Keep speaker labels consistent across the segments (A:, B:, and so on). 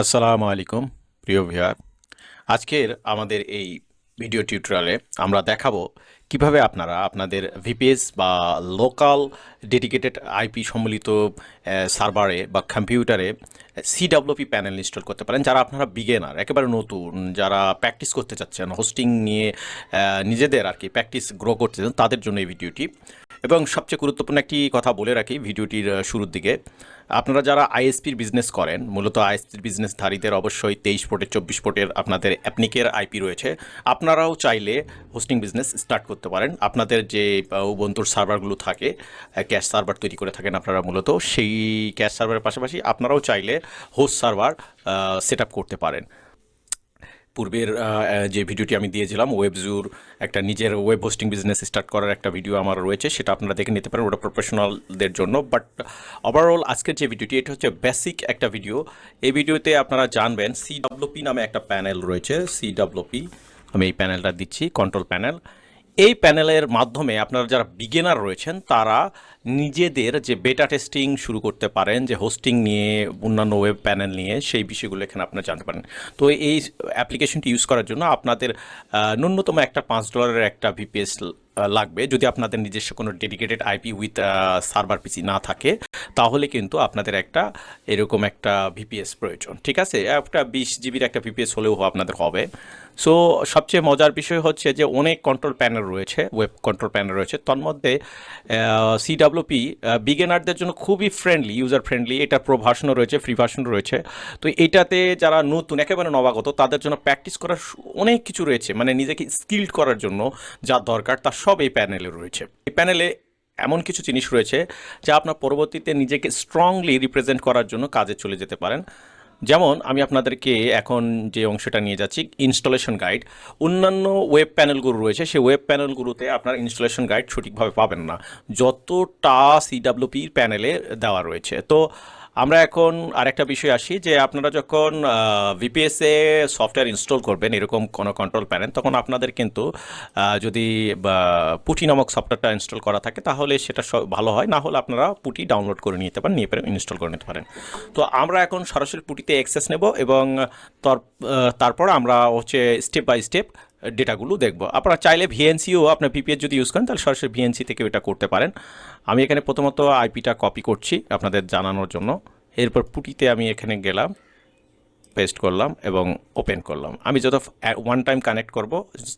A: আসসালামু আলাইকুম প্রিয় ভিউয়ার। আজকের আমাদের এই ভিডিও টিউটোরিয়ালে আমরা দেখাবো কিভাবে আপনারা আপনাদের ভিপিএস বা লোকাল ডেডিকেটেড আইপি সম্বলিত সার্ভারে বা কম্পিউটারে সিডব্লিউপি প্যানেল ইনস্টল করতে পারেন। যারা আপনারা বিগেনার, একেবারে নতুন, যারা প্র্যাকটিস করতে চাচ্ছেন, হোস্টিং নিয়ে নিজেদের আর কি প্র্যাকটিস গ্রো করতে চান, তাদের জন্য এই ভিডিওটি। এবং সবচেয়ে গুরুত্বপূর্ণ একটি কথা বলে রাখি ভিডিওটির শুরুর দিকে, আপনারা যারা আইএসপির বিজনেস করেন, মূলত আইএসপির বিজনেসধারীদের অবশ্যই 23 পোর্টের 24 পোর্টের আপনাদের অ্যাপনিকের আইপি রয়েছে। আপনারাও চাইলে হোস্টিং বিজনেস স্টার্ট করতে পারেন। আপনাদের যে উবুন্টুর সার্ভারগুলো থাকে, ক্যাশ সার্ভার তৈরি করে থাকেন আপনারা, মূলত সেই ক্যাশ সার্ভারের পাশাপাশি আপনারাও চাইলে হোস্ট সার্ভার সেট আপ করতে পারেন। পূর্বের যে ভিডিওটি আমি দিয়েছিলাম ওয়েবজুর একটা নিজের ওয়েব হোস্টিং বিজনেস স্টার্ট করার একটা ভিডিও আমার রয়েছে, সেটা আপনারা দেখে নিতে পারেন, ওটা প্রফেশনালদের জন্য। বাট ওভারঅল আজকের যে ভিডিওটি, এটা হচ্ছে বেসিক একটা ভিডিও। এই ভিডিওতে আপনারা জানবেন সিডব্লিউপি নামে একটা প্যানেল রয়েছে। সিডব্লিউপি, আমি এই প্যানেলটা দিচ্ছি, কন্ট্রোল প্যানেল। এই প্যানেলের মাধ্যমে আপনারা যারা বিগিনার রয়েছেন তারা নিজেদের যে বেটা টেস্টিং শুরু করতে পারেন, যে হোস্টিং নিয়ে, অন্যান্য ওয়েব প্যানেল নিয়ে, সেই বিষয়গুলো এখানে আপনারা জানতে পারেন। তো এই অ্যাপ্লিকেশনটি ইউজ করার জন্য আপনাদের ন্যূনতম একটা $5 একটা ভিপিএস লাগবে। যদি আপনাদের নিজস্ব কোনো ডেডিকেটেড আইপি উইথ সার্ভার পিসি না থাকে, তাহলে কিন্তু আপনাদের একটা এরকম একটা ভিপিএস প্রয়োজন। ঠিক আছে, একটা 20 জিবির একটা ভিপিএস হলেও আপনাদের হবে। সো সবচেয়ে মজার বিষয় হচ্ছে যে অনেক কন্ট্রোল প্যানেল রয়েছে, ওয়েব কন্ট্রোল প্যানেল রয়েছে। তার মধ্যে সিডব্লিউপি বিগিনারদের জন্য খুবই ফ্রেন্ডলি, ইউজার ফ্রেন্ডলি। এটা প্রো ভার্সনও রয়েছে, ফ্রি ভার্সনও রয়েছে। তো এটাতে যারা নতুন, একেবারে নবাগত, তাদের জন্য প্র্যাকটিস করার অনেক কিছু রয়েছে, মানে নিজেকে স্কিল্ড করার জন্য যা দরকার তার সব এই প্যানেলে রয়েছে। এই প্যানেলে এমন কিছু জিনিস রয়েছে যা আপনার পরবর্তীতে নিজেকে স্ট্রংলি রিপ্রেজেন্ট করার জন্য কাজে চলে যেতে পারেন। যেমন আমি আপনাদেরকে এখন যে অংশটা নিয়ে যাচ্ছি, ইনস্টলেশন গাইড। অন্যান্য ওয়েব প্যানেলগুলো রয়েছে, সেই ওয়েব প্যানেলগুলোতে আপনার ইনস্টলেশন গাইড সঠিকভাবে পাবেন না, যতটা সিডব্লিউপির প্যানেলে দেওয়া রয়েছে। তো আমরা এখন আরেকটা বিষয় আসি, যে আপনারা যখন ভিপিএসে সফটওয়্যার ইনস্টল করবেন এরকম কোনো কন্ট্রোল প্যানেল, তখন আপনাদের কিন্তু যদি পুটি নামক সফটওয়্যারটা ইনস্টল করা থাকে তাহলে সেটা ভালো হয়। না হলে আপনারা পুটি ডাউনলোড করে নিতে পারেন, নিয়ে ইনস্টল করে নিতে পারেন। তো আমরা এখন সরাসরি পুটিতে অ্যাক্সেস নেব এবং তারপর আমরা হচ্ছে স্টেপ বাই স্টেপ ডেটাগুলো দেখব। আপনারা চাইলে ভিএনসিও, আপনার পিপিএস যদি ইউজ করেন তাহলে সরাসরি ভিএনসি থেকে এটা করতে পারেন। আমি এখানে প্রথমত আইপিটা কপি করছি আপনাদের জানানোর জন্য। এরপর পুটিতে আমি এখানে গেলাম, পেস্ট করলাম এবং ওপেন করলাম। আমি যত ওয়ান টাইম কানেক্ট করব,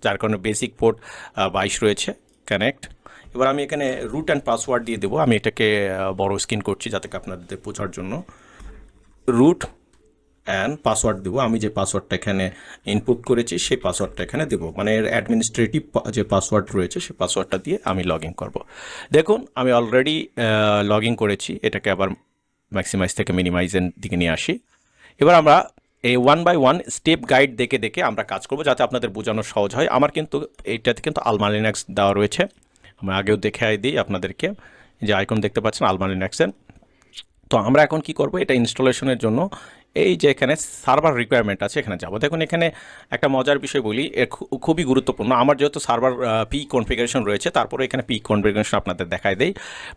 A: যার কারণে বেসিক পোর্ট 22 রয়েছে, কানেক্ট। এবার আমি এখানে রুট অ্যান্ড পাসওয়ার্ড দিয়ে দেবো। আমি এটাকে বড় স্ক্রিন করছি যাতে আপনাদের বোঝার জন্য। রুট অ্যান্ড পাসওয়ার্ড দেবো। আমি যে পাসওয়ার্ডটা এখানে ইনপুট করেছি সেই পাসওয়ার্ডটা এখানে দেবো, মানে এর অ্যাডমিনিস্ট্রেটিভ যে পাসওয়ার্ড রয়েছে সেই পাসওয়ার্ডটা দিয়ে আমি লগ ইন করবো। দেখুন আমি অলরেডি লগ ইন করেছি। এটাকে আবার ম্যাক্সিমাইজ থেকে মিনিমাইজের দিকে নিয়ে আসি। এবার আমরা এই 1 বাই 1 স্টেপ গাইড দেখে দেখে আমরা কাজ করব, যাতে আপনাদের বোঝানো সহজ হয়। আমার কিন্তু এইটাতে কিন্তু আলমা লিনাক্স দেওয়া রয়েছে। আমি আগেও দেখে দিই আপনাদেরকে, যে আইকন দেখতে পাচ্ছেন আলমা লিনাক্সের। তো আমরা এখন কি করব, এটা ইনস্টলেশনের জন্য এই যে এখানে সার্ভার রিকোয়ারমেন্ট আছে এখানে যাব। দেখুন এখানে একটা মজার বিষয় বলি, খুবই গুরুত্বপূর্ণ। আমার যেহেতু সার্ভার পি কনফিগারেশন রয়েছে, তারপরে এখানে পি কনফিগারেশন আপনাদের দেখায় দেই।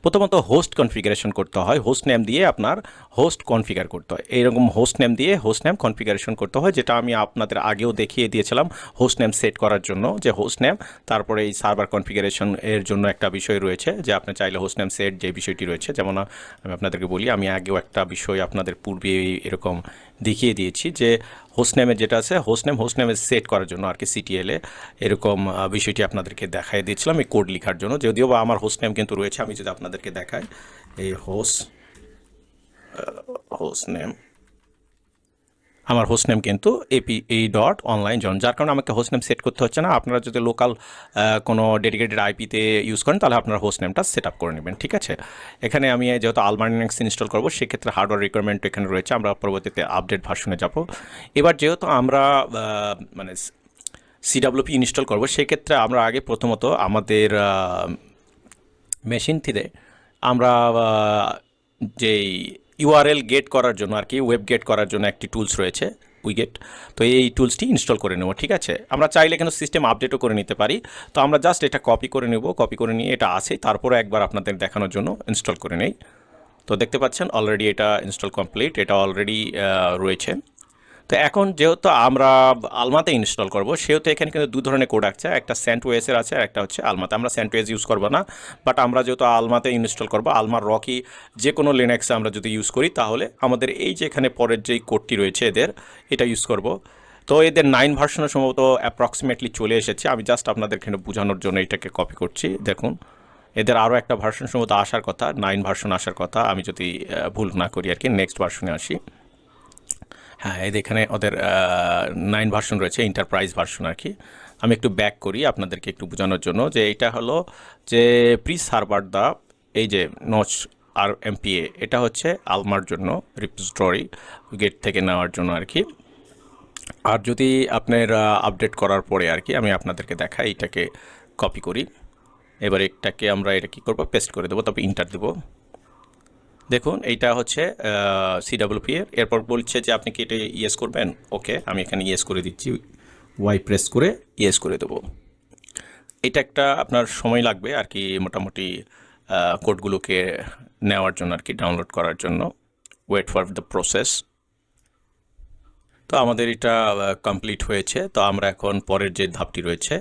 A: প্রথমত হোস্ট কনফিগারেশন করতে হয়, হোস্ট নেম দিয়ে আপনার হোস্ট কনফিগার করতে হয়। এইরকম হোস্ট নেম দিয়ে হোস্ট নেম কনফিগারেশন করতে হয়, যেটা আমি আপনাদের আগেও দেখিয়ে দিয়েছিলাম হোস্ট নেম সেট করার জন্য, যে হোস্ট নেম, তারপরে এই সার্ভার কনফিগারেশন এর জন্য একটা বিষয় রয়েছে, যে আপনি চাইলে হোস্ট নেম সেট যে বিষয়টি রয়েছে। যেমন আমি আপনাদেরকে বলি, আমি আগেও একটা বিষয় আপনাদের পূর্বে এরকম দেখিয়ে দিয়েছি, যে হোস্ট নেমের যেটা আছে, হোস্ট নেমে সেট করার জন্য আর কি সিটিএলে এরকম বিষয়টি আপনাদেরকে দেখাই দিয়েছিলাম এই কোড লেখার জন্য। যদিও বা আমার হোস্ট নেম কিন্তু রয়েছে, আমি যদি আপনাদেরকে দেখাই, এই হোস্ট নেম, আমার হোস্ট নেম কিন্তু APE.online, যার কারণে আমাকে হোস্ট নেম সেট করতে হচ্ছে না। আপনারা যদি লোকাল কোনো ডেডিকেটেড আইপিতে ইউজ করেন তাহলে আপনার হোস্ট নেমটা সেট আপ করে নেবেন। ঠিক আছে, এখানে আমি যেহেতু আলমা লিনাক্স ইনস্টল করবো, সেক্ষেত্রে হার্ডওয়্যার রিকোয়ারমেন্ট এখানে রয়েছে। আমরা পরবর্তীতে আপডেট ভার্সনে যাব। এবার যেহেতু আমরা মানে সিডব্লিউপি ইনস্টল করবো, সেক্ষেত্রে আমরা আগে প্রথমত আমাদের মেশিন থেকে আমরা যেই ইউআরএল গেট করার জন্য আর কি, ওয়েব গেট করার জন্য একটি টুলস রয়েছে, উইগেট। তো এই টুলসটি ইনস্টল করে নেব। ঠিক আছে, আমরা চাইলে কিন্তু সিস্টেম আপডেটও করে নিতে পারি। তো আমরা জাস্ট এটা কপি করে নেব, কপি করে নিয়ে এটা আছে, তারপরে একবার আপনাদের দেখানোর জন্য ইনস্টল করে নেই। তো দেখতে পাচ্ছেন অলরেডি এটা ইনস্টল কমপ্লিট, এটা অলরেডি রয়েছে। তো এখন যেহেতু আমরা আলমাতে ইনস্টল করব, সেহেতু এখানে কিন্তু দু ধরনের কোড আছে, একটা সেন্টওয়েসের আছে আর একটা হচ্ছে আলমাতে। আমরা সেন্টওয়েস ইউজ করবো না, বাট আমরা যেহেতু আলমাতে ইনস্টল করব, আলমার রকি যে কোনো লিনাক্সে আমরা যদি ইউজ করি, তাহলে আমাদের এই যে এখানে পরের যেই কোডটি রয়েছে এদের, এটা ইউজ করব। তো এদের 9 ভার্সনের সম্ভবত অ্যাপ্রক্সিমেটলি চলে এসেছে। আমি জাস্ট আপনাদের এখানে বোঝানোর জন্য এটাকে কপি করছি। দেখুন, এদের আরও একটা ভার্সন সম্ভবত আসার কথা, 9 ভার্সন আসার কথা, আমি যদি ভুল না করি আর কি। নেক্সট ভার্সনে আসি। হ্যাঁ, এই এখানে ওদের 9 ভার্সন রয়েছে, এন্টারপ্রাইজ ভার্সন আর কি। আমি একটু ব্যাক করি আপনাদেরকে একটু বোঝানোর জন্য, যে এটা হলো যে প্রি সার্ভার দা, এই যে নচ আর এমপিএ, এটা হচ্ছে আলমার জন্য রিপোজিটরি গেট থেকে নেওয়ার জন্য আর কি। আর যদি আপনার আপডেট করার পরে আর কি, আমি আপনাদেরকে দেখাই, এটাকে কপি করি। এবার এটাকে আমরা এটা কী করবো, পেস্ট করে দেবো, তবে ইন্টার দেবো। দেখুন, এইটা হচ্ছে সিডাব্লিউপি এর। এরপর বলছে যে আপনি কি এটা ইয়েস করবেন। ওকে, আমি এখানে ইয়েস করে দিচ্ছি, ওয়াই প্রেস করে ইয়েস করে দেবো। এটা একটা আপনার সময় লাগবে আর কি, মোটামুটি কোডগুলোকে নেওয়ার জন্য আর কি, ডাউনলোড করার জন্য। Wait for the process. তো আমাদের এটা কমপ্লিট হয়েছে। তো আমরা এখন পরের যে ধাপটি রয়েছে,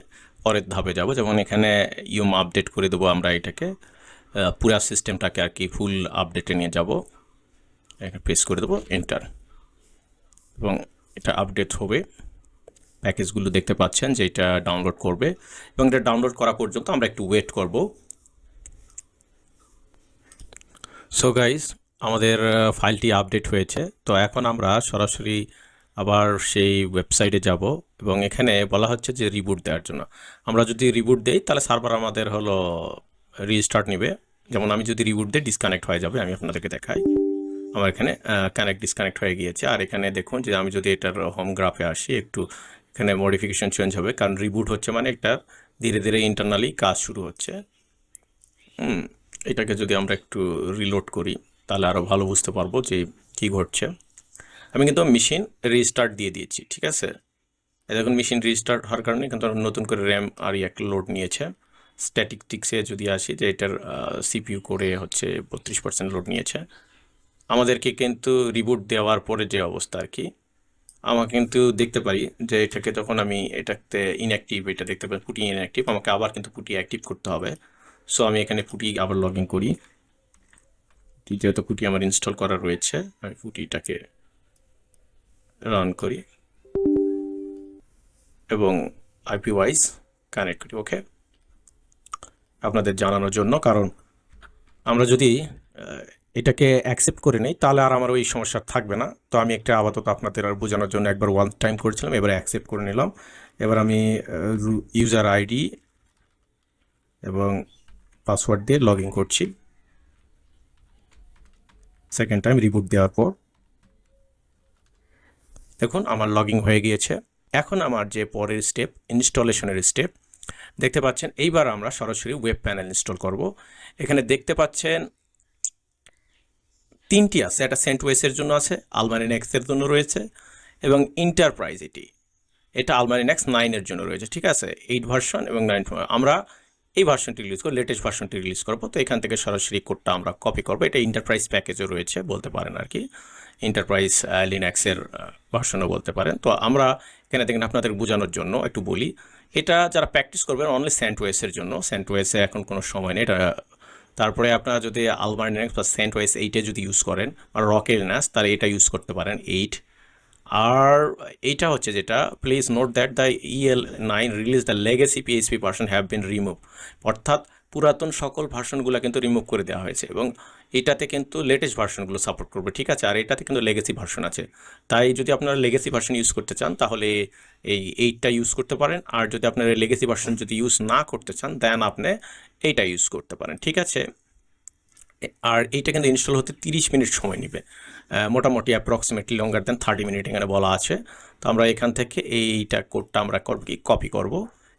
A: পরের ধাপে যাব। যেমন এখানে ইউম আপডেট করে দেবো আমরা এটাকে, পুরা সিস্টেমটাকে আর কি ফুল আপডেটে নিয়ে যাব। এখানে প্রেস করে দেবো এন্টার, এবং এটা আপডেট হবে। প্যাকেজগুলো দেখতে পাচ্ছেন যে এটা ডাউনলোড করবে, এবং এটা ডাউনলোড করা পর্যন্ত আমরা একটু ওয়েট করব। সো গাইস, আমাদের ফাইলটি আপডেট হয়েছে। তো এখন আমরা সরাসরি আবার সেই ওয়েবসাইটে যাব, এবং এখানে বলা হচ্ছে যে রিবুট দেওয়ার জন্য। আমরা যদি রিবুট দেই, তাহলে সার্ভার আমাদের হলো রিস্টার্ট নেবে। যেমন আমি যদি রিবুট দিই, ডিসকানেক্ট হয়ে যাবে। আমি আপনাদেরকে দেখাই, আমার এখানে ডিসকানেক্ট হয়ে গিয়েছে। আর এখানে দেখুন যে আমি যদি এটার হোম গ্রাফে আসি, একটু এখানে মডিফিকেশন চেঞ্জ হবে, কারণ রিবুট হচ্ছে মানে একটা ধীরে ধীরে ইন্টারনালি কাজ শুরু হচ্ছে। এটাকে যদি আমরা একটু রিলোড করি, তাহলে আরও ভালো বুঝতে পারবো যে কী ঘটছে। আমি কিন্তু মেশিন রিস্টার্ট দিয়ে দিয়েছি, ঠিক আছে। দেখুন, মেশিন রিস্টার্ট হওয়ার কারণে কিন্তু নতুন করে র্যাম আর একটা লোড নিয়েছে। স্ট্যাটিকটিক্সে যদি আসি, যে এটার সিপিইউ করে হচ্ছে 32% লোড নিয়েছে। আমাদেরকে কিন্তু রিবুট দেওয়ার পরে যে অবস্থা আর কি, আমরা কিন্তু দেখতে পারি যে এটাকে যখন আমি এটাতে ইনঅ্যাক্টিভ, এটা দেখতে পাই পুটি ইনঅ্যাক্টিভ, আমাকে আবার কিন্তু পুটি অ্যাক্টিভ করতে হবে। সো আমি এখানে পুটি আবার লগ ইন করি। যেহেতু পুটি আমার ইনস্টল করা রয়েছে, আমি পুটিটাকে রান করি এবং আইপি ওয়াইজ কানেক্ট করি। ওকে, আপনাদের জানানোর জন্য, কারণ আমরা যদি এটাকে অ্যাকসেপ্ট করে নিই, তাহলে আর আমার ওই সমস্যা থাকবে না। তো আমি একটা আপাতত আপনাদের আর বোঝানোর জন্য একবার ওয়ান টাইম করেছিলাম, এবার অ্যাকসেপ্ট করে নিলাম। এবার আমি ইউজার আইডি এবং পাসওয়ার্ড দিয়ে লগ ইন করছি। সেকেন্ড টাইম রিবুট দেওয়ার পর দেখুন আমার লগ ইন হয়ে গিয়েছে। এখন আমার যে পরের স্টেপ, ইনস্টলেশনের স্টেপ দেখতে পাচ্ছেন। এইবার আমরা সরাসরি ওয়েব প্যানেল ইনস্টল করব। এখানে দেখতে পাচ্ছেন তিনটি আছে, একটা সেন্টওয়েসের জন্য আছে, আলমারিনেক্সের জন্য রয়েছে, এবং এন্টারপ্রাইজ এটা আলমারিনেক্স 9-এর জন্য রয়েছে, ঠিক আছে। 8 ভার্সন এবং 9। আমরা এই ভার্সনটি রিলিজ করব, লেটেস্ট ভার্সনটি রিলিজ করবো। তো এখান থেকে সরাসরি কোডটা আমরা কপি করবো। এটা এন্টারপ্রাইজ প্যাকেজও রয়েছে বলতে পারেন আর কি, এন্টারপ্রাইজ লিনাক্সের ভার্সনও বলতে পারেন। তো আমরা এখানে দেখেন, আপনাদের বোঝানোর জন্য একটু বলি, এটা যারা প্র্যাকটিস করবেন অনলি সেন্টওয়েসের জন্য। সেন্টওয়েসে এখন কোনো সময় নেই এটা। তারপরে আপনারা যদি আলমারিনেক্স বা সেন্টওয়েস 8-এ যদি ইউজ করেন, বা রকেট লিনাক্স, তাহলে এটা ইউজ করতে পারেন 8। আর এইটা হচ্ছে যেটা, please note that the EL9 release the legacy PHP version have been remove. অর্থাৎ পুরাতন সকল ভার্সনগুলো কিন্তু রিমুভ করে দেওয়া হয়েছে, এবং এটাতে কিন্তু লেটেস্ট ভার্সনগুলো সাপোর্ট করবে, ঠিক আছে। আর এটাতে কিন্তু লেগেসি ভার্সন আছে। তাই যদি আপনারা লেগেসি ভার্সন ইউজ করতে চান, তাহলে এই 8টা ইউজ করতে পারেন। আর যদি আপনারা লেগেসি ভার্সন যদি ইউজ না করতে চান, দেন আপনি এইটা ইউজ করতে পারেন, ঠিক আছে। আর এইটা কিন্তু ইনস্টল হতে 30 মিনিট সময় নেবে, মোটামুটি অ্যাপ্রক্সিমেটলি লঙ্গার দেন 30 মিনিট এখানে বলা আছে। তো আমরা এখান থেকে এইটা কোডটা আমরা কপি করব,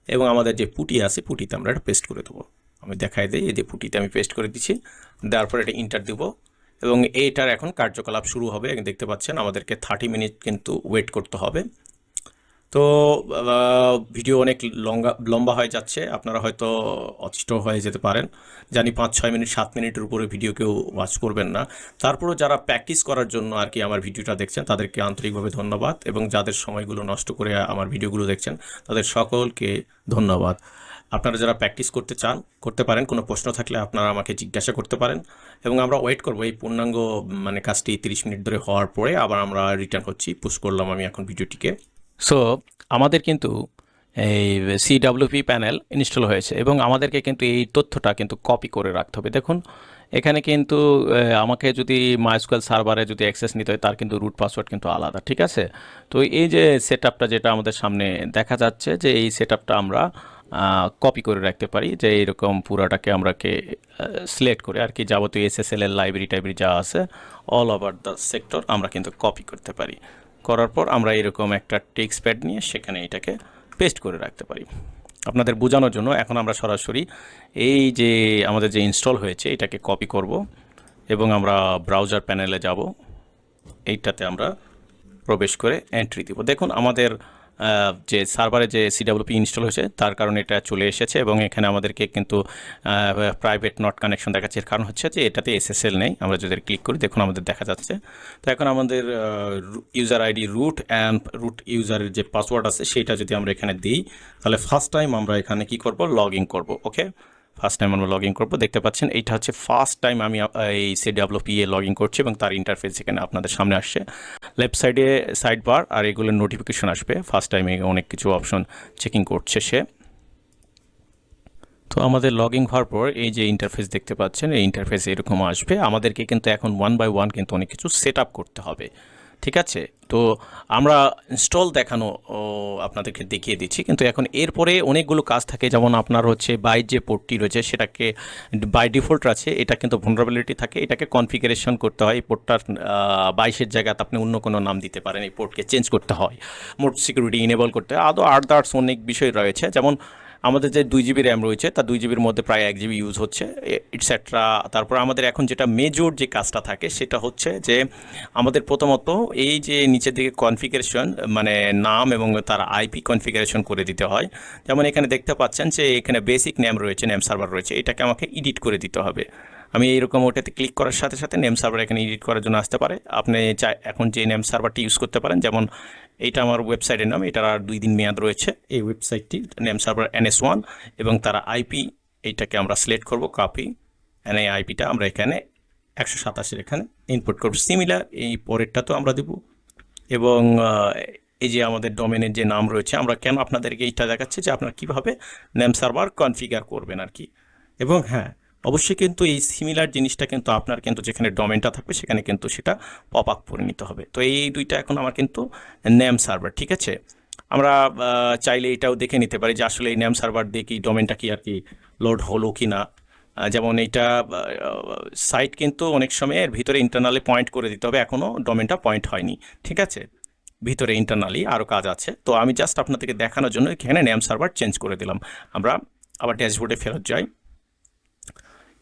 A: এবং আমাদের যে পুটি আছে, পুটিতে আমরা এটা পেস্ট করে দেবো। আমি দেখাই দিই, এই যে পুটিতে আমি পেস্ট করে দিচ্ছি, দেওয়ার পর এটা ইন্টার দেব, এবং এইটার এখন কার্যকলাপ শুরু হবে। দেখতে পাচ্ছেন আমাদেরকে 30 মিনিট কিন্তু ওয়েট করতে হবে। তো ভিডিও অনেক লম্বা হয়ে যাচ্ছে, আপনারা হয়তো অতিষ্ঠ হয়ে যেতে পারেন। জানি 5-6 মিনিট 7 মিনিটের উপরে ভিডিও কেউ ওয়াচ করবেন না। তারপরেও যারা প্র্যাকটিস করার জন্য আর কি আমার ভিডিওটা দেখছেন তাদেরকে আন্তরিকভাবে ধন্যবাদ, এবং যাদের সময়গুলো নষ্ট করে আমার ভিডিওগুলো দেখছেন তাদের সকলকে ধন্যবাদ। আপনারা যারা প্র্যাকটিস করতে চান করতে পারেন, কোনো প্রশ্ন থাকলে আপনারা আমাকে জিজ্ঞাসা করতে পারেন, এবং আমরা ওয়েট করবো এই পূর্ণাঙ্গ মানে কাজটি 30 মিনিট ধরে হওয়ার পরে আবার আমরা রিটার্ন হচ্ছি। পুশ করলাম আমি এখন ভিডিওটিকে। সো আমাদের কিন্তু এই সিডাব্লিউপি প্যানেল ইনস্টল হয়েছে, এবং আমাদেরকে কিন্তু এই তথ্যটা কিন্তু কপি করে রাখতে হবে। দেখুন এখানে কিন্তু আমাকে যদি মাইস্কুয়েল সার্ভারে যদি অ্যাক্সেস নিতে হয় তার কিন্তু রুট পাসওয়ার্ড কিন্তু আলাদা, ঠিক আছে। তো এই যে সেটআপটা যেটা আমাদের সামনে দেখা যাচ্ছে, যে এই সেটআপটা আমরা কপি করে রাখতে পারি, যে এইরকম পুরাটাকে আমরাকে সিলেক্ট করে আর কি যাবতীয় এসএসএল এর লাইব্রেরি টাইব্রেরি যা আছে অল ওভার দ্য সেক্টর আমরা কিন্তু কপি করতে পারি। করার পর আমরা এরকম একটা টেক্সট প্যাড নিয়ে সেখানে এটাকে পেস্ট করে রাখতে পারি। আপনাদের বোঝানোর জন্য এখন আমরা সরাসরি এই যে আমাদের যে ইনস্টল হয়েছে এটাকে কপি করব, এবং আমরা ব্রাউজার প্যানেলে যাব, এইটাতে আমরা প্রবেশ করে এন্ট্রি দিব। দেখুন আমাদের যে সার্ভারে যে সিডাব্লিউপি ইনস্টল হয়েছে তার কারণে এটা চলে এসেছে, এবং এখানে আমাদেরকে কিন্তু প্রাইভেট নট কানেকশন দেখাচ্ছে। এর কারণ হচ্ছে যে এটাতে এসএসএল নেই। আমরা যদি ক্লিক করি দেখুন আমাদের দেখা যাচ্ছে। তো এখন আমাদের user ID root and root ইউজারের যে পাসওয়ার্ড আছে সেটা যদি আমরা এখানে দিই, তাহলে ফার্স্ট টাইম আমরা এখানে কি করব, লগ ইন করবো। ওকে, ফার্স্ট টাইম আমরা লগ ইন করবো। দেখতে পাচ্ছেন এইটা হচ্ছে ফার্স্ট টাইম আমি এই সিডাব্লিউপি লগ ইন করছি, এবং তার ইন্টারফেস এখানে আপনাদের সামনে আসছে। লেফট সাইডে সাইড বার আর এগুলোর নোটিফিকেশন আসবে। ফার্স্ট টাইমে অনেক কিছু অপশন চেকিং করছে সে। তো আমাদের লগ ইন হওয়ার পর এই যে ইন্টারফেস দেখতে পাচ্ছেন, এই ইন্টারফেস এরকম আসবে। আমাদেরকে কিন্তু এখন 1 বাই 1 কিন্তু অনেক কিছু সেট আপ করতে হবে, ঠিক আছে। তো আমরা ইনস্টল দেখানো আপনাদেরকে দেখিয়ে দিচ্ছি, কিন্তু এখন এরপরে অনেকগুলো কাজ থাকে। যেমন আপনার হচ্ছে বাই যে পোর্টটি রয়েছে সেটাকে বাই ডিফল্ট আছে, এটা কিন্তু ভালনারেবিলিটি থাকে, এটাকে কনফিগারেশন করতে হয়। এই পোর্টটার 22-এর জায়গাতে আপনি অন্য কোনো নাম দিতে পারেন, এই পোর্টকে চেঞ্জ করতে হয়, মোড সিকিউরিটি ইনেবল করতে হয়, আদৌ আদার্স অনেক বিষয় রয়েছে। যেমন আমাদের যে 2 জিবি র্যাম রয়েছে তার 2 জিবির মধ্যে প্রায় 1 জিবি ইউজ হচ্ছে, ইটসেট্রা। তারপর আমাদের এখন যেটা মেজর যে কাজটা থাকে সেটা হচ্ছে যে আমাদের প্রথমত এই যে নিচের দিকে কনফিগারেশন মানে নাম এবং তার আইপি কনফিগারেশন করে দিতে হয়। যেমন এখানে দেখতে পাচ্ছেন যে এখানে বেসিক নেম রয়েছে, নেম সার্ভার রয়েছে, এটাকে আমাকে এডিট করে দিতে হবে। আমি এইরকম ওটাতে ক্লিক করার সাথে সাথে নেম সার্ভার এখানে এডিট করার জন্য আসতে পারে। আপনি এখন যে নেম সার্ভারটি ইউজ করতে পারেন, যেমন এইটা আমার ওয়েবসাইটের নাম, এটার আর 2 দিন মেয়াদ রয়েছে। এই ওয়েবসাইটটি নেম সার্ভার NS1, এবং তারা আইপি এইটাকে আমরা সিলেক্ট করব, কপি, এন এই আইপিটা আমরা এখানে 187 এখানে ইনপুট করব। সিমিলার এই পরেরটা তো আমরা দেব, এবং এই যে আমাদের ডোমেনের যে নাম রয়েছে, আমরা কেন আপনাদেরকে এইটা দেখাচ্ছি যে আপনারা কীভাবে নেম সার্ভার কনফিগার করবেন আর কি। এবং হ্যাঁ, অবশ্যই কিন্তু এই সিমিলার জিনিসটা কিন্তু আপনার কিন্তু যেখানে ডোমেনটা থাকবে সেখানে কিন্তু সেটা পপ আপ করে নিতে হবে। তো এই দুইটা এখন আমার কিন্তু নেম সার্ভার, ঠিক আছে। আমরা চাইলে এটাও দেখে নিতে পারি যে আসলে এই নেম সার্ভার দিয়ে কি ডোমেনটা কি আর কি লোড হলো কি না। যেমন এইটা সাইট কিন্তু অনেক সময় এর ভিতরে ইন্টারনালি পয়েন্ট করে দিতে হবে, এখনও ডোমেনটা পয়েন্ট হয়নি, ঠিক আছে। ভিতরে ইন্টারনালি আরও কাজ আছে। তো আমি জাস্ট আপনাদেরকে দেখানোর জন্য এখানে নেম সার্ভার চেঞ্জ করে দিলাম। আমরা আবার ড্যাশবোর্ডে ফেরত যাই।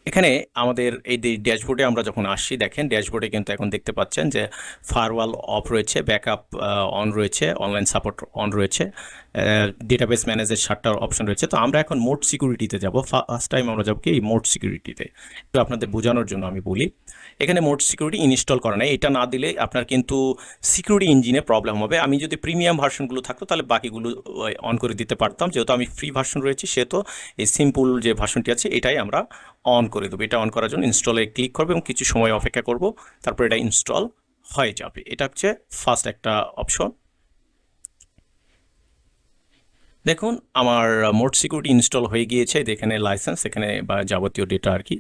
A: এখানে আমাদের এই ড্যাশবোর্ডে আমরা যখন আসছি, দেখেন ড্যাশবোর্ডে কিন্তু এখন দেখতে পাচ্ছেন যে ফায়ারওয়াল অফ রয়েছে, ব্যাকআপ অন রয়েছে, অনলাইন সাপোর্ট অন রয়েছে, ডেটাবেস ম্যানেজের 7টা অপশন রয়েছে। তো আমরা এখন মোড সিকিউরিটিতে যাব। ফার্স্ট টাইম আমরা যাবো কি এই মোড সিকিউরিটিতে। একটু আপনাদের বোঝানোর জন্য আমি বলি, এখানে মোড সিকিউরিটি ইনস্টল করা নেই। এটা না দিলে আপনার কিন্তু সিকিউরিটি ইঞ্জিনে প্রবলেম হবে। আমি যদি প্রিমিয়াম ভার্সনগুলো থাকতো তাহলে বাকিগুলো অন করে দিতে পারতাম। যেহেতু আমি ফ্রি ভার্সন রয়েছি সেহেতু এই সিম্পল যে ভার্সনটি আছে এটাই আমরা অন করে দেবো। এটা অন করার জন্য ইনস্টলে ক্লিক করবো এবং কিছু সময় অপেক্ষা করব, তারপর এটা ইনস্টল হয়ে যাবে। এটা হচ্ছে ফার্স্ট একটা অপশন। দেখুন আমার মোড সিকিউরিটি ইনস্টল হয়ে গিয়েছে, এখানে লাইসেন্স, এখানে বা যাবতীয় ডেটা আর কি।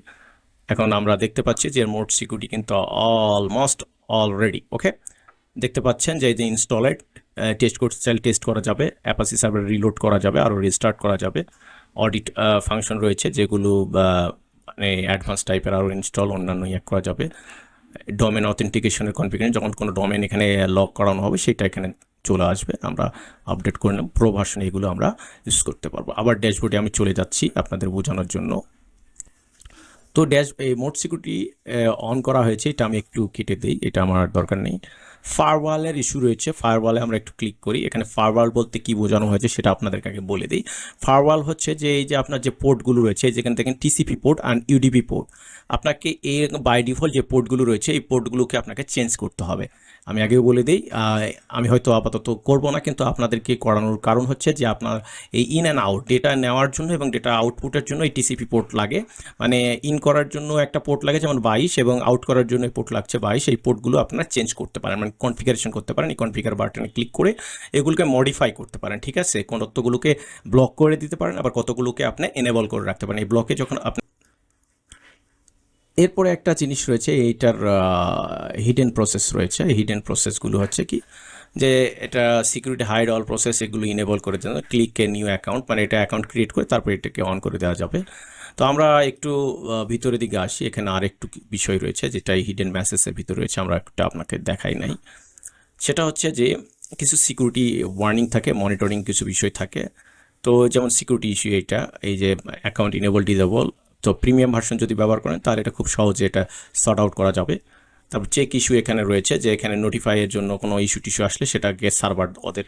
A: এখন আমরা দেখতে পাচ্ছি যে মোড সিকিউরিটি কিন্তু অলমোস্ট অলরেডি ওকে। দেখতে পাচ্ছেন যে এই যে ইনস্টলেড, টেস্ট করতে চাইলে টেস্ট করা যাবে, অ্যাপাচি সার্ভার রিলোড করা যাবে, আরও রিস্টার্ট করা যাবে। অডিট ফাংশন রয়েছে যেগুলো মানে অ্যাডভান্স টাইপের, আরও ইনস্টল অন্যান্য করা যাবে। ডোমেন অথেন্টিকেশনের কনফিগারেশন, যখন কোনো ডোমেন এখানে লক করানো হবে সেটা এখানে চলে আসবে, আমরা আপডেট করে নেব। প্রো ভার্সন এগুলো আমরা ইউজ করতে পারবো। আবার ড্যাশবোর্ডে আমি চলে যাচ্ছি আপনাদের বোঝানোর জন্য। তো ড্যাশ এই মোড সিকিউরিটি অন করা হয়েছে, এটা আমি একটু কেটে দিই, এটা আমার দরকার নেই। ফায়ারওয়ালের ইস্যু রয়েছে, ফায়ারওয়ালে আমরা একটু ক্লিক করি। এখানে ফায়ারওয়াল বলতে কি বোঝানো হয়েছে সেটা আপনাদেরকে আগে বলে দিই। ফায়ারওয়াল হচ্ছে যে এই যে আপনার যে পোর্টগুলো রয়েছে, যেখানে দেখেন TCP port and UDP port, আপনাকে এই বাই ডিফল্ট যে পোর্টগুলো রয়েছে এই পোর্টগুলোকে আপনাকে চেঞ্জ করতে হবে। আমি আগেও বলে দিই, আমি হয়তো আপাতত করব না, কিন্তু আপনাদেরকে করানোর কারণ হচ্ছে যে আপনার এই ইন অ্যান্ড আউট ডেটা নেওয়ার জন্য এবং ডেটা আউটপুটের জন্য এই টিসিপি পোর্ট লাগে। মানে ইন করার জন্য একটা পোর্ট লাগে যেমন 22 এবং আউট করার জন্য পোর্ট লাগছে 22। এই পোর্টগুলো আপনারা চেঞ্জ করতে পারেন, মানে কনফিগারেশন করতে পারেন। এই কনফিগার বাটনে ক্লিক করে এগুলোকে মডিফাই করতে পারেন, ঠিক আছে। কতগুলোকে ব্লক করে দিতে পারেন, আবার কতগুলোকে আপনি এনেবল করে রাখতে পারেন। এই ব্লকে যখন আপনি এরপরে একটা জিনিস রয়েছে, এইটার হিডেন প্রসেস রয়েছে। হিডেন প্রসেসগুলো হচ্ছে কি যে এটা সিকিউরিটি হাইড অল প্রসেস, এগুলো ইনেবল করে দেওয়া, ক্লিক এ নিউ অ্যাকাউন্ট, মানে এটা অ্যাকাউন্ট ক্রিয়েট করে তারপর এটাকে অন করে দেওয়া যাবে। তো আমরা একটু ভিতরের দিকে আসি, এখানে আর একটু বিষয় রয়েছে যেটা এই হিডেন মেসেজের ভিতরে রয়েছে, আমরা একটা আপনাকে দেখাই নাই। সেটা হচ্ছে যে কিছু সিকিউরিটি ওয়ার্নিং থাকে, মনিটরিং কিছু বিষয় থাকে। তো যেমন সিকিউরিটি ইস্যু, এইটা এই যে অ্যাকাউন্ট ইনেবল ডিসেবল, তো প্রিমিয়াম ভার্সন যদি ব্যবহার করেন তাহলে এটা খুব সহজে এটা সর্ট আউট করা যাবে। তারপর চেক ইস্যু এখানে রয়েছে, যে এখানে নোটিফাইয়ের জন্য কোনো ইস্যু টিস্যু আসলে সেটাকে সার্ভার, ওদের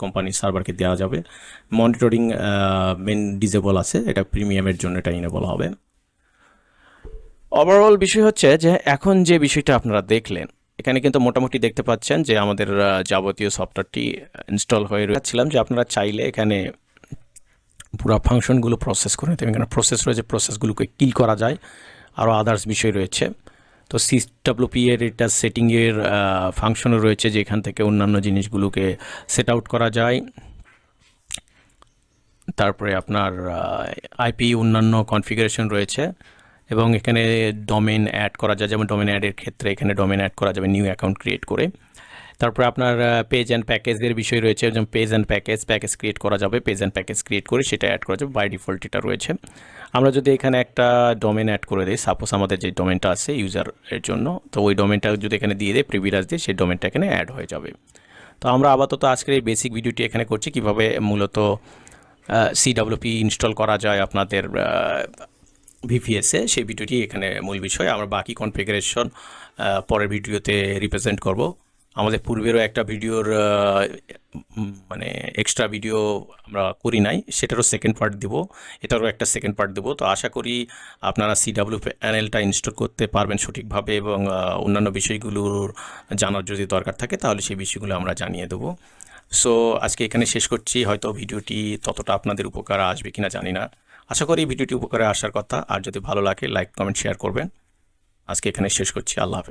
A: কোম্পানির সার্ভারকে দেওয়া যাবে। মনিটরিং মেন ডিসেবল আছে, এটা প্রিমিয়ামের জন্য এটা ইনেবল হবে। ওভারঅল বিষয় হচ্ছে যে এখন যে বিষয়টা আপনারা দেখলেন, এখানে কিন্তু মোটামুটি দেখতে পাচ্ছেন যে আমাদের যাবতীয় সফটওয়্যারটি ইনস্টল হয়ে রয়েছিলাম, যে আপনারা চাইলে এখানে পুরো ফাংশনগুলো প্রসেস করে নিতে, এখানে প্রসেস রয়েছে, প্রসেসগুলোকে কিল করা যায়, আরও আদার্স বিষয় রয়েছে। তো সিডব্লিউপি এর এটা সেটিংয়ের ফাংশনও রয়েছে, যেখান থেকে অন্যান্য জিনিসগুলোকে সেট আউট করা যায়। তারপরে আপনার আইপি অন্যান্য কনফিগারেশন রয়েছে, এবং এখানে ডোমেন অ্যাড করা যায়, যেমন ডোমেন অ্যাডের ক্ষেত্রে এখানে ডোমেন অ্যাড করা যাবে নিউ অ্যাকাউন্ট ক্রিয়েট করে। তারপরে আপনার পেজ অ্যান্ড প্যাকেজের বিষয় রয়েছে, যেমন পেজ অ্যান্ড প্যাকেজ ক্রিয়েট করা যাবে, পেজ অ্যান্ড প্যাকেজ ক্রিয়েট করে সেটা অ্যাড করা যাবে, বাই ডিফল্ট এটা রয়েছে। আমরা যদি এখানে একটা ডোমেন অ্যাড করে দিই, সাপোজ আমাদের যে ডোমেনটা আছে ইউজারের জন্য, তো ওই ডোমেনটা যদি এখানে দিয়ে দিই, প্রিভিরাস দিয়ে, সেই ডোমেনটা এখানে অ্যাড হয়ে যাবে। তো আমরা আপাতত আজকের এই বেসিক ভিডিওটি এখানে করছি, কীভাবে মূলত সিডব্লিউপি ইনস্টল করা যায় আপনাদের ভিপিএসে, সেই ভিডিওটি এখানে মূল বিষয়। আমরা বাকি কনফিগারেশন পরের ভিডিওতে রিপ্রেজেন্ট করব। আমাদের পূর্বেরও একটা ভিডিওর মানে এক্সট্রা ভিডিও আমরা করি নাই, সেটারও সেকেন্ড পার্ট দেবো, এটারও একটা সেকেন্ড পার্ট দেবো। তো আশা করি আপনারা সিডব্লিউপি প্যানেলটা ইনস্টল করতে পারবেন সঠিকভাবে, এবং অন্যান্য বিষয়গুলোর জানার যদি দরকার থাকে তাহলে সেই বিষয়গুলো আমরা জানিয়ে দেবো। সো আজকে এখানে শেষ করছি, হয়তো ভিডিওটি ততটা আপনাদের উপকার আসবে কিনা জানি না, আশা করি ভিডিওটি উপকারে আসার কথা। আর যদি ভালো লাগে লাইক কমেন্ট শেয়ার করবেন। আজকে এখানে শেষ করছি, আল্লাহ হাফেজ।